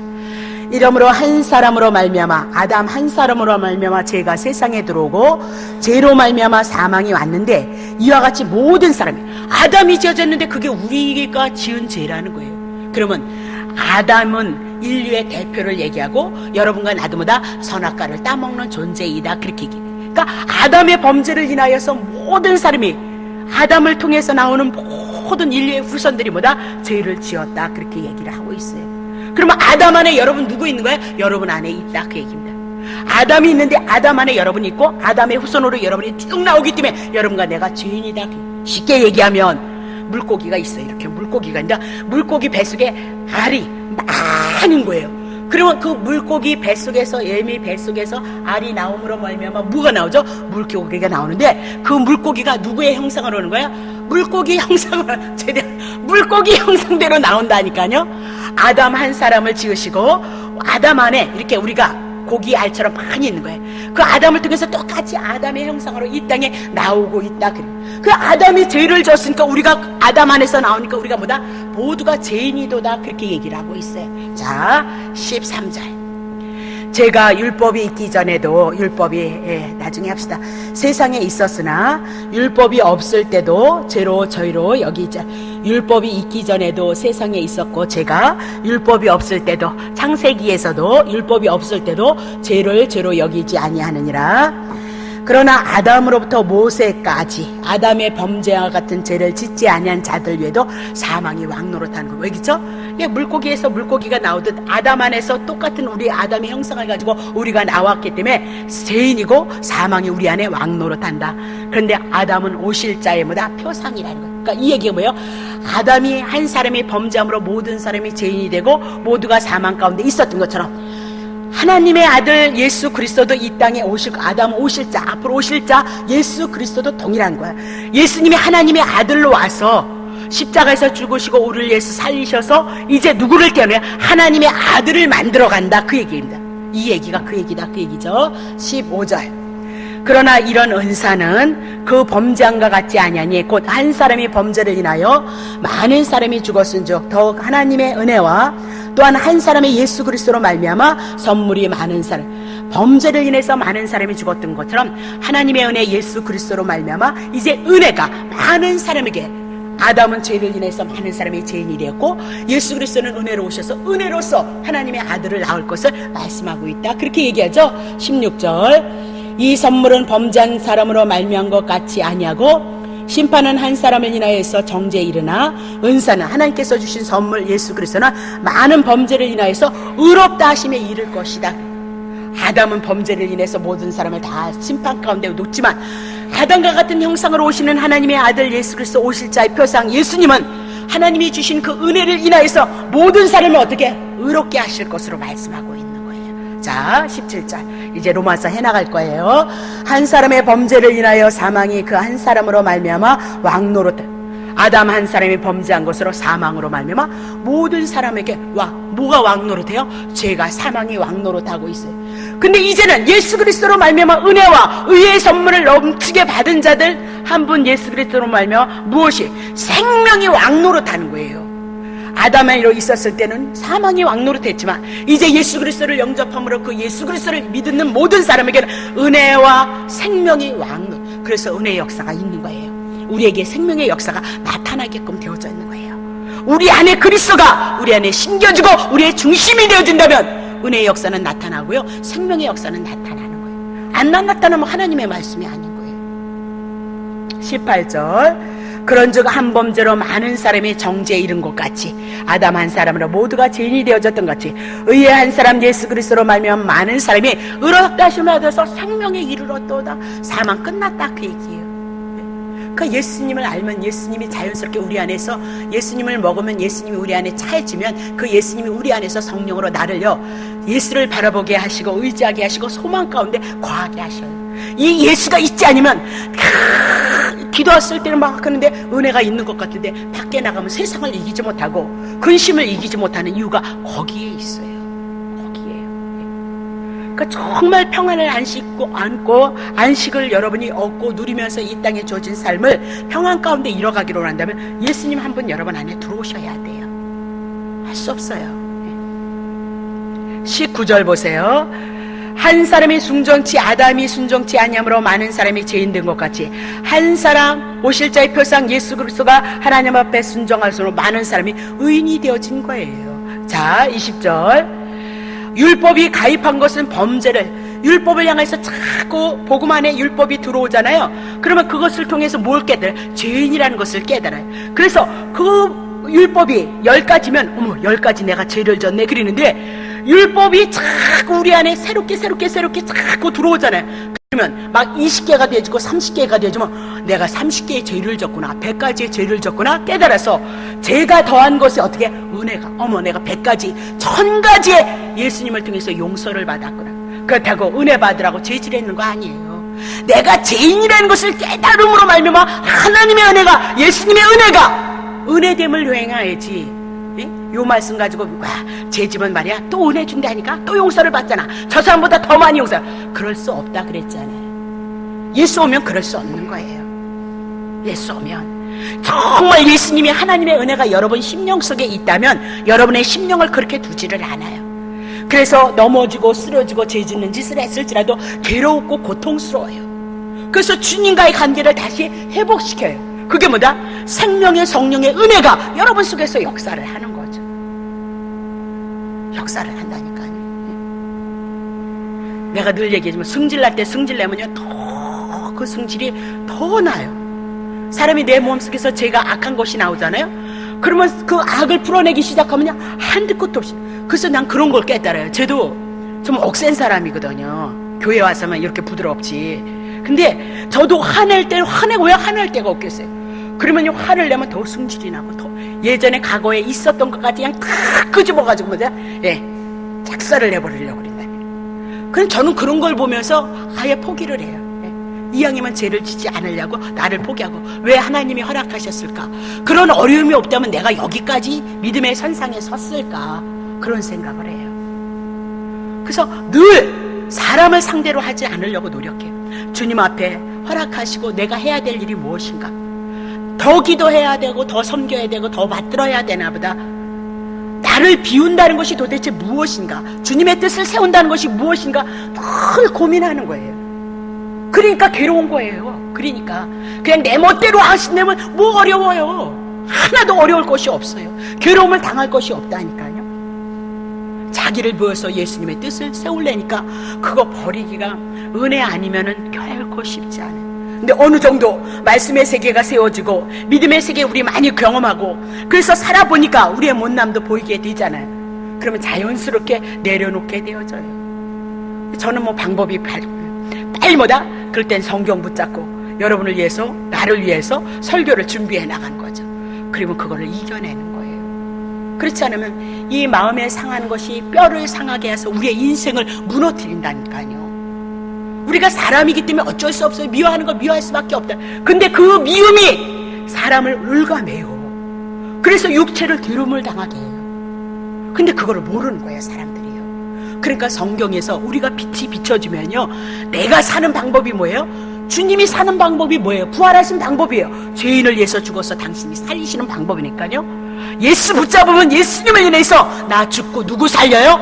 이러므로 한 사람으로 말미암아, 아담 한 사람으로 말미암아 죄가 세상에 들어오고 죄로 말미암아 사망이 왔는데 이와 같이 모든 사람이, 아담이 지어졌는데 그게 우리가 지은 죄라는 거예요. 그러면 아담은 인류의 대표를 얘기하고 여러분과 나도 보다 선악과를 따먹는 존재이다. 그렇게 얘기해요. 그러니까 아담의 범죄를 인하여서 모든 사람이, 아담을 통해서 나오는 모든 인류의 후손들이 뭐다? 죄를 지었다. 그렇게 얘기를 하고 있어요. 그러면 아담 안에 여러분 누구 있는 거예요? 여러분 안에 있다. 그 얘기입니다. 아담이 있는데 아담 안에 여러분이 있고 아담의 후손으로 여러분이 쭉 나오기 때문에 여러분과 내가 죄인이다. 쉽게 얘기하면 물고기가 있어요. 이렇게 물고기가 있는데 물고기 뱃속에 알이 많은 거예요. 그러면 그 물고기 뱃속에서, 예미 뱃속에서 알이 나옴으로 말미암아 뭐가 나오죠? 물고기가 나오는데 그 물고기가 누구의 형상으로 오는 거야? 물고기 형상으로, 물고기 형상대로 나온다니까요. 아담 한 사람을 지으시고 아담 안에 이렇게 우리가 고기 알처럼 많이 있는 거예요. 그 아담을 통해서 똑같이 아담의 형상으로 이 땅에 나오고 있다. 그 아담이 죄를 졌으니까 우리가 아담 안에서 나오니까 우리가 뭐다? 모두가 죄인이도다. 그렇게 얘기를 하고 있어요. 자, 13절. 제가 율법이 있기 전에도, 율법이 나중에 합시다. 세상에 있었으나 율법이 없을 때도 죄로 저희로 여기자. 율법이 있기 전에도 세상에 있었고 제가 율법이 없을 때도, 창세기에서도 율법이 없을 때도 죄를 죄로 여기지 아니하느니라. 그러나 아담으로부터 모세까지 아담의 범죄와 같은 죄를 짓지 아니한 자들 외에도 사망이 왕노릇하는 거예요. 왜 그렇죠? 물고기에서 물고기가 나오듯 아담 안에서 똑같은 우리 아담의 형상을 가지고 우리가 나왔기 때문에 죄인이고 사망이 우리 안에 왕노릇한다. 그런데 아담은 오실 자의 뭐다? 표상이라는 거예요. 그러니까 이 얘기가 뭐예요? 아담이 한 사람이 범죄함으로 모든 사람이 죄인이 되고 모두가 사망 가운데 있었던 것처럼 하나님의 아들 예수 그리스도도 이 땅에 오실, 아담 오실 자, 앞으로 오실 자 예수 그리스도도 동일한 거야. 예수님이 하나님의 아들로 와서 십자가에서 죽으시고 우리를 위해서 살리셔서 이제 누구를 깨어내요? 하나님의 아들을 만들어 간다. 그 얘기입니다. 이 얘기가 그 얘기다. 그 얘기죠. 15절. 그러나 이런 은사는 그 범죄함과 같지 아니하니 곧 한 사람이 범죄를 인하여 많은 사람이 죽었은즉 더욱 하나님의 은혜와 또한 한 사람의 예수 그리스도로 말미암아 선물이 많은 사람, 범죄를 인해서 많은 사람이 죽었던 것처럼 하나님의 은혜 예수 그리스도로 말미암아 이제 은혜가 많은 사람에게, 아담은 죄를 인해서 많은 사람이 죄인이 되었고 예수 그리스도는 은혜로 오셔서 은혜로서 하나님의 아들을 낳을 것을 말씀하고 있다. 그렇게 얘기하죠. 16절. 이 선물은 범죄한 사람으로 말미암은 것 같이 아니하고 심판은 한 사람을 인하여서 정죄에 이르나 은사는 하나님께서 주신 선물 예수 그리스도는 많은 범죄를 인하여서 의롭다 하심에 이를 것이다. 아담은 범죄를 인해서 모든 사람을 다 심판 가운데 놓지만 아담과 같은 형상으로 오시는 하나님의 아들 예수 그리스도 오실 자의 표상 예수님은 하나님이 주신 그 은혜를 인하여서 모든 사람을 어떻게 의롭게 하실 것으로 말씀하고 있는 거예요. 자, 17절. 이제 로마서 해나갈 거예요. 한 사람의 범죄를 인하여 사망이 그 한 사람으로 말미암아 왕노릇, 아담 한 사람이 범죄한 것으로 사망으로 말미암아 모든 사람에게 뭐가 왕노릇해요? 죄가, 사망이 왕노릇하고 있어요. 근데 이제는 예수 그리스도로 말미암아 은혜와 의의 선물을 넘치게 받은 자들 한 분 예수 그리스도로 말미암아 무엇이? 생명이 왕노릇하는 거예요. 아담으로 있었을 때는 사망이 왕노릇했지만 이제 예수 그리스도를 영접함으로 그 예수 그리스도를 믿는 모든 사람에게는 은혜와 생명이 왕노릇, 그래서 은혜의 역사가 있는 거예요. 우리에게 생명의 역사가 나타나게끔 되어져 있는 거예요. 우리 안에 그리스도가 우리 안에 심겨지고 우리의 중심이 되어진다면 은혜의 역사는 나타나고요, 생명의 역사는 나타나는 거예요. 안 나타나면 하나님의 말씀이 아닌 거예요. 18절 그런즉 한 범죄로 많은 사람이 정죄에 이른 것 같이 아담 한 사람으로 모두가 죄인이 되어졌던 같이 의의 한 사람 예수 그리스도로 말미암아 많은 사람이 의롭다 하심을 얻어서 생명에 이르렀도다. 사망 끝났다 그 얘기예요. 그러니까 예수님을 알면 예수님이 자연스럽게 우리 안에서, 예수님을 먹으면 예수님이 우리 안에 차해지면 그 예수님이 우리 안에서 성령으로 나를요 예수를 바라보게 하시고 의지하게 하시고 소망 가운데 거하게 하셔요. 이 예수가 있지 않으면 기도했을 때는 막 하는데 은혜가 있는 것 같은데 밖에 나가면 세상을 이기지 못하고 근심을 이기지 못하는 이유가 거기에 있어요. 거기에요. 그러니까 정말 평안을 안고 안식을 여러분이 얻고 누리면서 이 땅에 주어진 삶을 평안 가운데 이뤄가기로 한다면 예수님 한 분 여러분 안에 들어오셔야 돼요. 할 수 없어요. 19절 보세요. 한 사람이 순종치 아담이 순종치 아니함으로 많은 사람이 죄인 된 것 같이 한 사람 오실자의 표상 예수 그리스도가 하나님 앞에 순종할수록 많은 사람이 의인이 되어진 거예요. 자 20절 율법이 가입한 것은 범죄를, 율법을 향해서 자꾸 복음 안에 율법이 들어오잖아요. 그러면 그것을 통해서 뭘 깨달아요? 죄인이라는 것을 깨달아요. 그래서 그 율법이 10가지면 어머 10가지 내가 죄를 졌네 그러는데 율법이 자꾸 우리 안에 새롭게 자꾸 들어오잖아요. 그러면 막 20개가 되어지고 30개가 되어지면 내가 30개의 죄를 졌구나, 100가지의 죄를 졌구나 깨달아서 죄가 더한 것이 어떻게? 은혜가, 어머 내가 100가지 1000가지의 예수님을 통해서 용서를 받았구나. 그렇다고 은혜 받으라고 죄질했는 거 아니에요. 내가 죄인이라는 것을 깨달음으로 말미암아 하나님의 은혜가, 예수님의 은혜가 은혜됨을 행해야지. 요 말씀 가지고 와, 제 집은 말이야 또 은혜 준다니까 또 용서를 받잖아, 저 사람보다 더 많이 용서, 그럴 수 없다 그랬잖아요. 예수 오면 그럴 수 없는 거예요. 예수 오면 정말 예수님이 하나님의 은혜가 여러분 심령 속에 있다면 여러분의 심령을 그렇게 두지를 않아요. 그래서 넘어지고 쓰러지고 죄 짓는 짓을 했을지라도 괴롭고 고통스러워요. 그래서 주님과의 관계를 다시 회복시켜요. 그게 뭐다? 생명의 성령의 은혜가 여러분 속에서 역사를 하는 거죠. 역사를 한다니까요. 내가 늘 얘기하지만 승질날 때 승질내면요 더 그 승질이 더 나요. 사람이 내 몸속에서 죄가 악한 것이 나오잖아요. 그러면 그 악을 풀어내기 시작하면요 한두 끝도 없이. 그래서 난 그런 걸 깨달아요. 쟤도 좀 억센 사람이거든요. 교회 와서만 이렇게 부드럽지. 근데 저도 화낼 때는 화내고 왜 화낼 때가 없겠어요. 그러면 화를 내면 더 승질이 나고 더 예전에 과거에 있었던 것까지 그냥 다 끄집어가지고 뭐냐 작사를 내버리려고 그런다. 그럼 저는 그런 걸 보면서 아예 포기를 해요. 이왕이면 죄를 지지 않으려고 나를 포기하고 왜 하나님이 허락하셨을까? 그런 어려움이 없다면 내가 여기까지 믿음의 선상에 섰을까? 그런 생각을 해요. 그래서 늘 사람을 상대로 하지 않으려고 노력해요. 주님 앞에 허락하시고 내가 해야 될 일이 무엇인가? 더 기도해야 되고 더 섬겨야 되고 더 받들어야 되나 보다. 나를 비운다는 것이 도대체 무엇인가? 주님의 뜻을 세운다는 것이 무엇인가? 늘 고민하는 거예요. 그러니까 괴로운 거예요. 그러니까 그냥 내 멋대로 하신다면 뭐 어려워요. 하나도 어려울 것이 없어요. 괴로움을 당할 것이 없다니까요. 자기를 부어서 예수님의 뜻을 세우려니까 그거 버리기가 은혜 아니면은 결코 쉽지 않아요. 근데 어느 정도 말씀의 세계가 세워지고 믿음의 세계 우리 많이 경험하고 그래서 살아보니까 우리의 못남도 보이게 되잖아요. 그러면 자연스럽게 내려놓게 되어져요. 저는 뭐 방법이 빨리 뭐다? 그럴 땐 성경 붙잡고 여러분을 위해서 나를 위해서 설교를 준비해 나가는 거죠. 그러면 그거를 이겨내는 거예요. 그렇지 않으면 이 마음에 상하는 것이 뼈를 상하게 해서 우리의 인생을 무너뜨린다니까요. 우리가 사람이기 때문에 어쩔 수 없어요. 미워하는 거 미워할 수밖에 없다. 근데 그 미움이 사람을 읊어매요. 그래서 육체를 괴로움을 당하게 해요. 근데 그거를 모르는 거예요, 사람들이요. 그러니까 성경에서 우리가 빛이 비춰지면요, 내가 사는 방법이 뭐예요? 주님이 사는 방법이 뭐예요? 부활하신 방법이에요. 죄인을 위해서 죽어서 당신이 살리시는 방법이니까요. 예수 붙잡으면 예수님을 인해서 나 죽고 누구 살려요?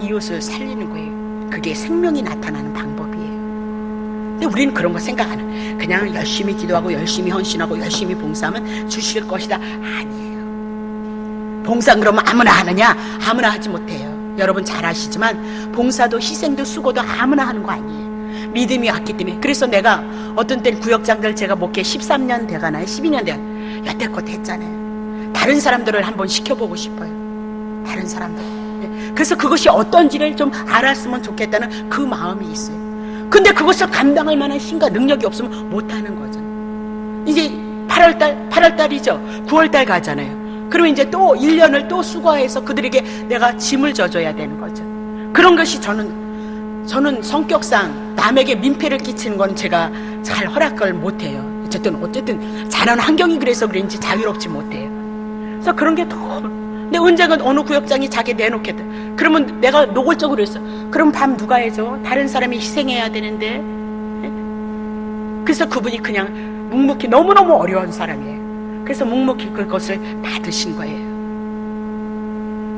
이웃을 살리는 거예요. 그게 생명이 나타나는 방법이에요. 근데 우리는 그런 거 생각 안 해요. 그냥 열심히 기도하고 열심히 헌신하고 열심히 봉사하면 주실 것이다. 아니에요. 봉사 그러면 아무나 하느냐? 아무나 하지 못해요. 여러분 잘 아시지만 봉사도 희생도 수고도 아무나 하는 거 아니에요. 믿음이 왔기 때문에. 그래서 내가 어떤 때는 구역장들 제가 목회 13년 돼가나요? 12년 돼가나요? 여태껏 했잖아요. 다른 사람들을 한번 시켜보고 싶어요. 다른 사람들. 그래서 그것이 어떤지를 좀 알았으면 좋겠다는 그 마음이 있어요. 근데 그것을 감당할 만한 힘과 능력이 없으면 못하는 거잖아요. 이제 8월달이죠. 9월달 가잖아요. 그러면 이제 또 1년을 또 수고해서 그들에게 내가 짐을 져줘야 되는 거죠. 그런 것이 저는 성격상 남에게 민폐를 끼치는 건 제가 잘 허락을 못해요. 어쨌든 자란 환경이 그래서 그런지 자유롭지 못해요. 그래서 그런 게 근데 언젠가 어느 구역장이 자기 내놓겠다. 그러면 내가 노골적으로 했어. 그럼 밤 누가 해줘? 다른 사람이 희생해야 되는데. 그래서 그분이 그냥 묵묵히 너무너무 어려운 사람이에요. 그래서 묵묵히 그것을 받으신 거예요.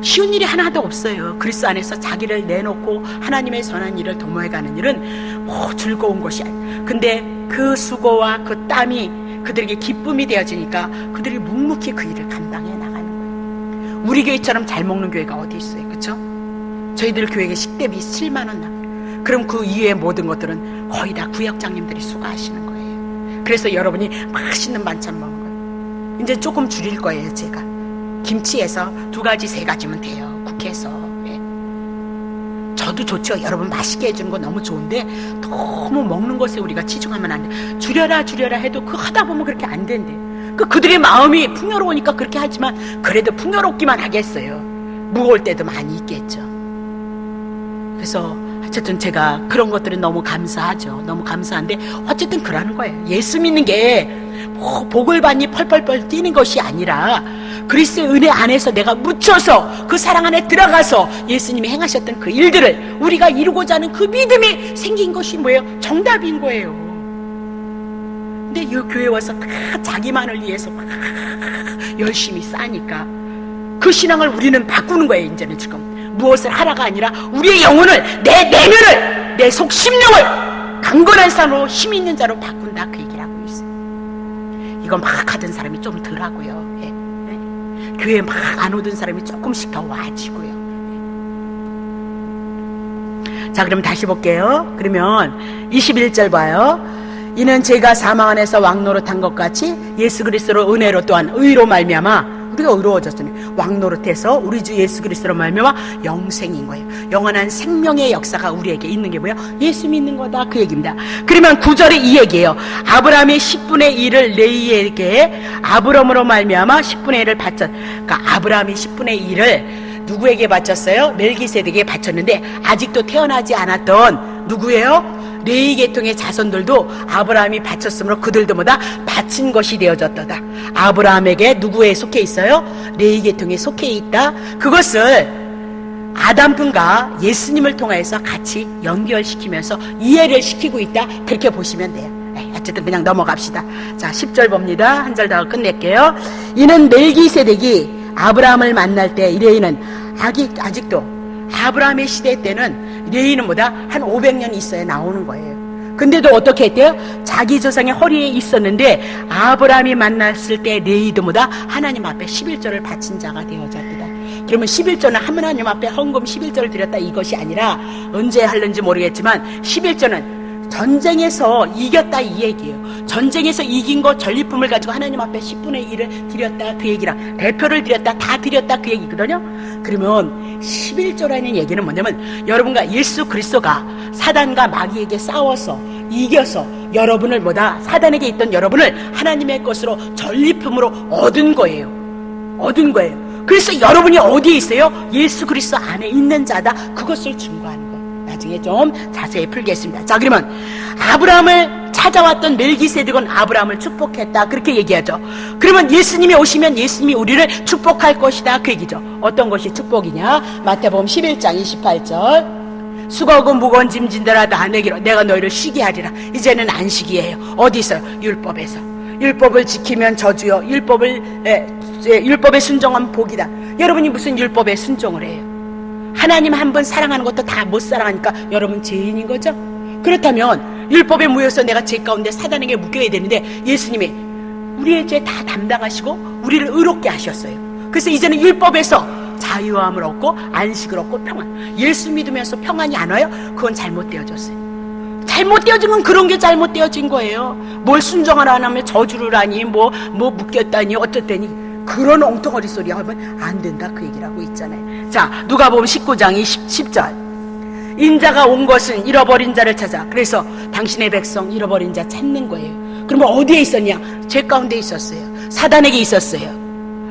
쉬운 일이 하나도 없어요. 그리스도 안에서 자기를 내놓고 하나님의 선한 일을 도모해가는 일은 즐거운 것이 아니에요. 근데 그 수고와 그 땀이 그들에게 기쁨이 되어지니까 그들이 묵묵히 그 일을 감당해 나가는 거예요. 우리 교회처럼 잘 먹는 교회가 어디 있어요, 그렇죠? 저희들 교회에 식대비 7만 원 나가요. 그럼 그 이외의 모든 것들은 거의 다 구역장님들이 수고하시는 거예요. 그래서 여러분이 맛있는 반찬 먹는 거예요. 이제 조금 줄일 거예요, 제가. 김치에서 2가지, 3가지면 돼요. 국회에서. 예. 저도 좋죠. 여러분 맛있게 해주는 거 너무 좋은데 너무 먹는 것에 우리가 치중하면 안 돼. 줄여라 해도 그 하다 보면 그렇게 안 된대. 그들의 마음이 풍요로우니까 그렇게 하지만 그래도 풍요롭기만 하겠어요. 무거울 때도 많이 있겠죠. 그래서 어쨌든 제가 그런 것들은 너무 감사하죠. 너무 감사한데 어쨌든 그러는 거예요. 예수 믿는 게 복을 받니 펄펄펄 뛰는 것이 아니라 그리스도의 은혜 안에서 내가 묻혀서 그 사랑 안에 들어가서 예수님이 행하셨던 그 일들을 우리가 이루고자 하는 그 믿음이 생긴 것이 뭐예요? 정답인 거예요. 근데 이 교회 와서 다 자기만을 위해서 막 열심히 싸니까 그 신앙을 우리는 바꾸는 거예요. 이제는 지금 무엇을 하라가 아니라 우리의 영혼을, 내 내면을, 내 속 심령을 강건한 산으로 힘 있는 자로 바꾼다, 그 얘기를 하고 있어요. 이거 막 하던 사람이 좀 덜하고요. 예. 교회 막 안 오던 사람이 조금씩 더 와지고요. 자, 그럼 다시 볼게요. 그러면 21절 봐요. 이는 제가 사망 안에서 왕노릇한 것 같이 예수 그리스도로 은혜로 또한 의로 말미암아 우리가 의로워졌잖아요. 왕노릇해서 우리 주 예수 그리스도로 말미암아 영생인 거예요. 영원한 생명의 역사가 우리에게 있는 게 뭐예요? 예수 믿는 거다, 그 얘기입니다. 그러면 9절에 이 얘기예요. 아브라함의 10분의 1을 레이에게 아브람으로 말미암아 10분의 1을 바쳤. 그러니까 아브라함이 10분의 1을 누구에게 바쳤어요? 멜기세덱에게 바쳤는데 아직도 태어나지 않았던 누구예요? 레위 계통의 자손들도 아브라함이 바쳤으므로 그들도 뭐다? 바친 것이 되어졌다. 아브라함에게 누구에 속해 있어요? 레위 계통에 속해 있다. 그것을 아담분과 예수님을 통해서 같이 연결시키면서 이해를 시키고 있다. 그렇게 보시면 돼요. 어쨌든 그냥 넘어갑시다. 자, 10절 봅니다. 한 절 더 끝낼게요. 이는 멜기세덱이 아브라함을 만날 때 레위는 아직도 아브라함의 시대 때는 레위는 뭐다? 한 500년 있어야 나오는 거예요. 근데도 어떻게 했대요? 자기 조상의 허리에 있었는데 아브라함이 만났을 때 레위도 뭐다? 하나님 앞에 11조를 바친 자가 되어졌다. 그러면 11조는 하나님 앞에 헌금 11조를 드렸다, 이것이 아니라 언제 하는지 모르겠지만 11조는 전쟁에서 이겼다, 이 얘기예요. 전쟁에서 이긴 거 전리품을 가지고 하나님 앞에 10분의 1을 드렸다, 그 얘기랑 대표를 드렸다, 다 드렸다, 그 얘기거든요. 그러면 11조라는 얘기는 뭐냐면 여러분과 예수 그리스도가 사단과 마귀에게 싸워서 이겨서 여러분을 뭐다? 사단에게 있던 여러분을 하나님의 것으로 전리품으로 얻은 거예요. 얻은 거예요. 그래서 여러분이 어디에 있어요? 예수 그리스도 안에 있는 자다. 그것을 증거하는 거예요. 나중에 좀 자세히 풀겠습니다. 자, 그러면 아브라함을 찾아왔던 멜기세덱은 아브라함을 축복했다, 그렇게 얘기하죠. 그러면 예수님이 오시면 예수님이 우리를 축복할 것이다, 그 얘기죠. 어떤 것이 축복이냐? 마태복음 11장 28절. 수고하고 무거운 짐 진들아 다 내기로 내가 너희를 쉬게 하리라. 이제는 안식이에요. 어디 있어요? 율법에서. 율법을 지키면 저주요, 율법에 순종하면 복이다. 여러분이 무슨 율법에 순종을 해요? 하나님 한 번 사랑하는 것도 다 못 사랑하니까 여러분 죄인인 거죠? 그렇다면 율법에 무여서 내가 죄 가운데 사단에게 묶여야 되는데 예수님이 우리의 죄 다 담당하시고 우리를 의롭게 하셨어요. 그래서 이제는 율법에서 자유함을 얻고 안식을 얻고 평안. 예수 믿으면서 평안이 안 와요? 그건 잘못되어졌어요. 잘못되어진 건 그런 게 잘못되어진 거예요. 뭘 순종을 안 하면 저주를 하니 뭐 묶였다니 어쨌다니 그런 엉뚱어리 소리 하면 안 된다 그 얘기를 하고 있잖아요. 자, 누가복음 19장 10절 인자가 온 것은 잃어버린 자를 찾아. 그래서 당신의 백성 잃어버린 자 찾는 거예요. 그러면 어디에 있었냐? 죄 가운데 있었어요. 사단에게 있었어요.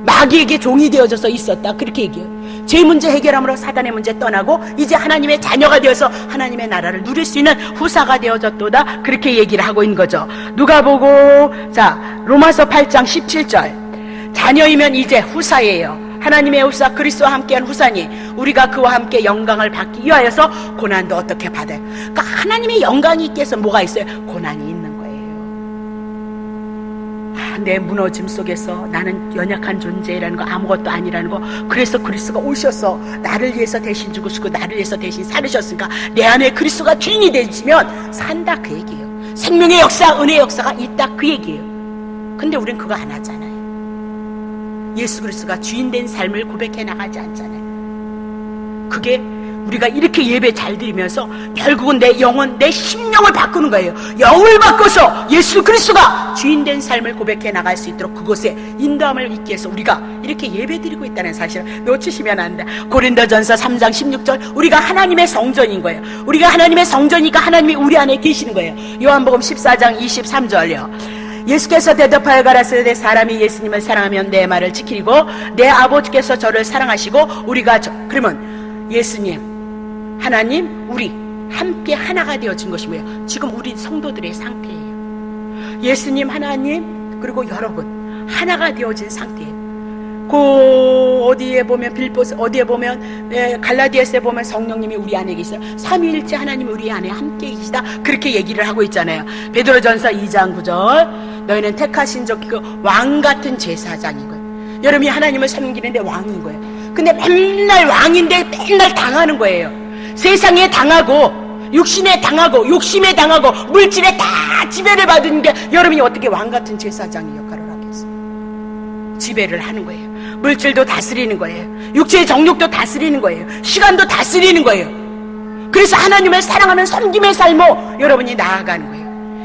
마귀에게 종이 되어져서 있었다. 그렇게 얘기해요. 죄 문제 해결함으로 사단의 문제 떠나고 이제 하나님의 자녀가 되어서 하나님의 나라를 누릴 수 있는 후사가 되어졌도다. 그렇게 얘기를 하고 있는 거죠. 누가복음 자 로마서 8장 17절 자녀이면 이제 후사예요. 하나님의 후사 그리스도와 함께한 후사니 우리가 그와 함께 영광을 받기 위하여서 고난도 어떻게 받아요? 그러니까 하나님의 영광이 있기 위해서 뭐가 있어요? 고난이 있는 거예요. 내 무너짐 속에서 나는 연약한 존재라는 거 아무것도 아니라는 거 그래서 그리스도가 오셔서 나를 위해서 대신 죽으시고 나를 위해서 대신 살으셨으니까 내 안에 그리스도가 주인이 되시면 산다 그 얘기예요. 생명의 역사 은혜의 역사가 있다 그 얘기예요. 근데 우린 그거 안 하잖아요. 예수 그리스도가 주인된 삶을 고백해 나가지 않잖아요. 그게 우리가 이렇게 예배 잘 드리면서 결국은 내 영혼, 내 심령을 바꾸는 거예요. 영을 바꿔서 예수 그리스도가 주인된 삶을 고백해 나갈 수 있도록 그곳에 인도함을 있기 위해서 우리가 이렇게 예배 드리고 있다는 사실을 놓치시면 안 돼. 고린도전서 3장 16절 우리가 하나님의 성전인 거예요. 우리가 하나님의 성전이니까 하나님이 우리 안에 계시는 거예요. 요한복음 14장 23절요. 예수께서 대답하여 가라사대 사람이 예수님을 사랑하면 내 말을 지키고 내 아버지께서 저를 사랑하시고 우리가 그러면 예수님 하나님 우리 함께 하나가 되어진 것이 뭐예요? 지금 우리 성도들의 상태예요. 예수님 하나님 그리고 여러분 하나가 되어진 상태예요. 어디에 보면 빌보스 어디에 보면 갈라디아서에 보면 성령님이 우리 안에 계시다. 삼위일체 하나님이 우리 안에 함께 계시다. 그렇게 얘기를 하고 있잖아요. 베드로전서 2장 9절 너희는 택하신 적 그 왕 같은 제사장인 거예요. 여러분이 하나님을 섬기는데 왕인 거예요. 근데 맨날 왕인데 맨날 당하는 거예요. 세상에 당하고 육신에 당하고 욕심에 당하고 물질에 다 지배를 받은 게 여러분이 어떻게 왕 같은 제사장의 역할을 하겠어요? 지배를 하는 거예요. 물질도 다스리는 거예요. 육체의 정욕도 다스리는 거예요. 시간도 다스리는 거예요. 그래서 하나님을 사랑하는 섬김의 삶으로 여러분이 나아가는 거예요.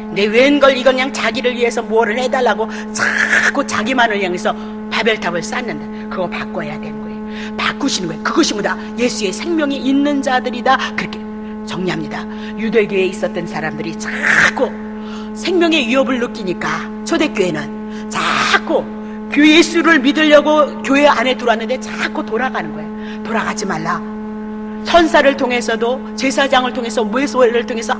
근데 웬걸 이건 그냥 자기를 위해서 뭐를 해달라고 자꾸 자기만을 향해서 바벨탑을 쌓는다. 그거 바꿔야 되는 거예요. 바꾸시는 거예요. 그것이 뭐다? 예수의 생명이 있는 자들이다. 그렇게 정리합니다. 유대교회에 있었던 사람들이 자꾸 생명의 위협을 느끼니까 초대교회는 자꾸 예수를 믿으려고 교회 안에 들어왔는데 자꾸 돌아가는 거예요. 돌아가지 말라. 천사를 통해서도 제사장을 통해서 모세를 통해서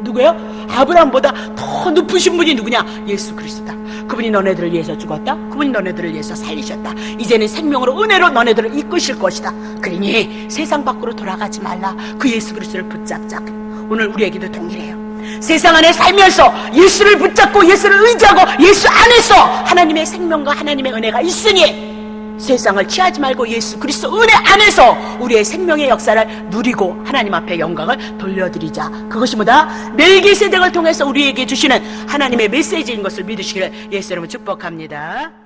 누구예요? 아브라함보다 더 높으신 분이 누구냐? 예수 그리스도다. 그분이 너네들을 위해서 죽었다. 그분이 너네들을 위해서 살리셨다. 이제는 생명으로 은혜로 너네들을 이끄실 것이다. 그러니 세상 밖으로 돌아가지 말라. 그 예수 그리스도를 붙잡자. 오늘 우리에게도 동일해요. 세상 안에 살면서 예수를 붙잡고 예수를 의지하고 예수 안에서 하나님의 생명과 하나님의 은혜가 있으니 세상을 취하지 말고 예수 그리스도 은혜 안에서 우리의 생명의 역사를 누리고 하나님 앞에 영광을 돌려드리자. 그것이 뭐다? 멜기세덱을 통해서 우리에게 주시는 하나님의 메시지인 것을 믿으시기를 예수 이름으로 축복합니다.